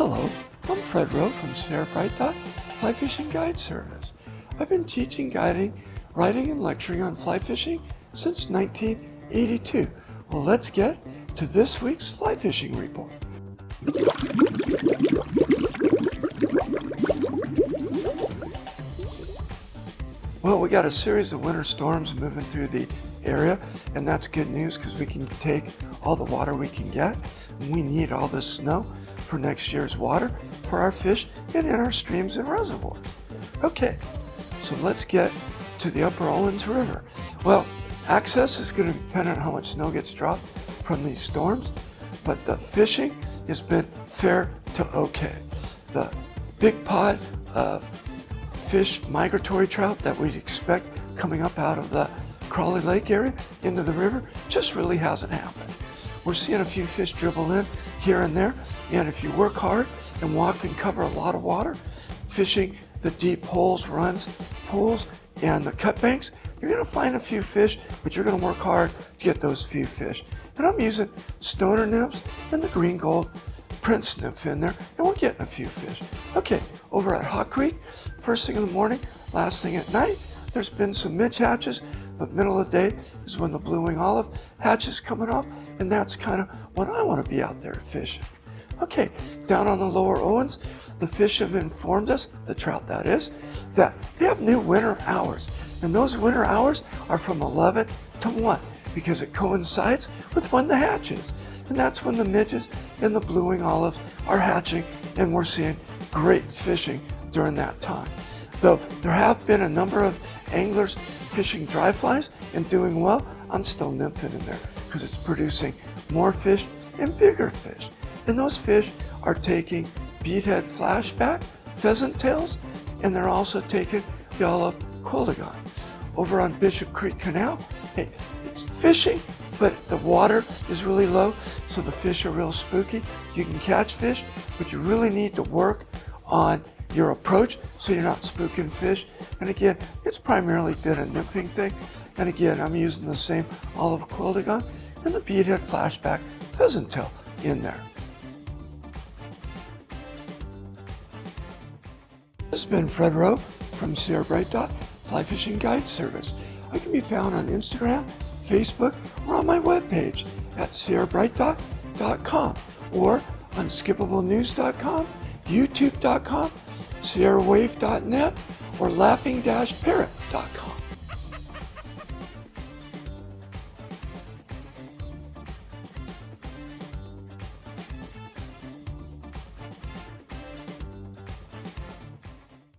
Hello, I'm Fred Rowe from Sierra Bright Dot Fly Fishing Guide Service. I've been teaching, guiding, writing, and lecturing on fly fishing since 1982. Well, let's get to this week's fly fishing report. Well, we got a series of winter storms moving through the area, and that's good news because we can take all the water we can get, and we need all this snow for next year's water for our fish and in our streams and reservoirs. Okay, so let's get to the Upper Owens River. Well, access is going to depend on how much snow gets dropped from these storms, but the fishing has been fair to okay. The big pod of fish, migratory trout that we'd expect coming up out of the Crawley Lake area into the river just really hasn't happened. We're seeing a few fish dribble in here and there, and if you work hard and walk and cover a lot of water, fishing the deep holes, runs, pools, and the cut banks, you're going to find a few fish, but you're going to work hard to get those few fish. And I'm using stoner nymphs and the green gold prince nymph in there, and we're getting a few fish. Okay, over at Hawk Creek, first thing in the morning, last thing at night, there's been some midge hatches, but middle of the day is when the blue wing olive hatch is coming off, and that's kind of when I want to be out there fishing. Okay, down on the lower Owens, the fish have informed us, the trout that is, that they have new winter hours, and those winter hours are from 11 to 1 because it coincides with when the hatch is, and that's when the midges and the blue wing olives are hatching, and we're seeing great fishing during that time. Though there have been a number of anglers fishing dry flies and doing well, I'm still nymphing in there because it's producing more fish and bigger fish. And those fish are taking beadhead flashback, pheasant tails, and they're also taking the olive quilligon. Over on Bishop Creek Canal, hey, it's fishing, but the water is really low, so the fish are real spooky. You can catch fish, but you really need to work on your approach so you're not spooking fish. And again, it's primarily been a nymphing thing. And again, I'm using the same olive quilligon and the beadhead flashback pheasant tail in there. This has been Fred Rowe from Sierra Bright Dot Fly Fishing Guide Service. I can be found on Instagram, Facebook, or on my webpage at sierrabrightdot.com or on skippablenews.com, youtube.com, sierrawave.net, or laughing-parrot.com.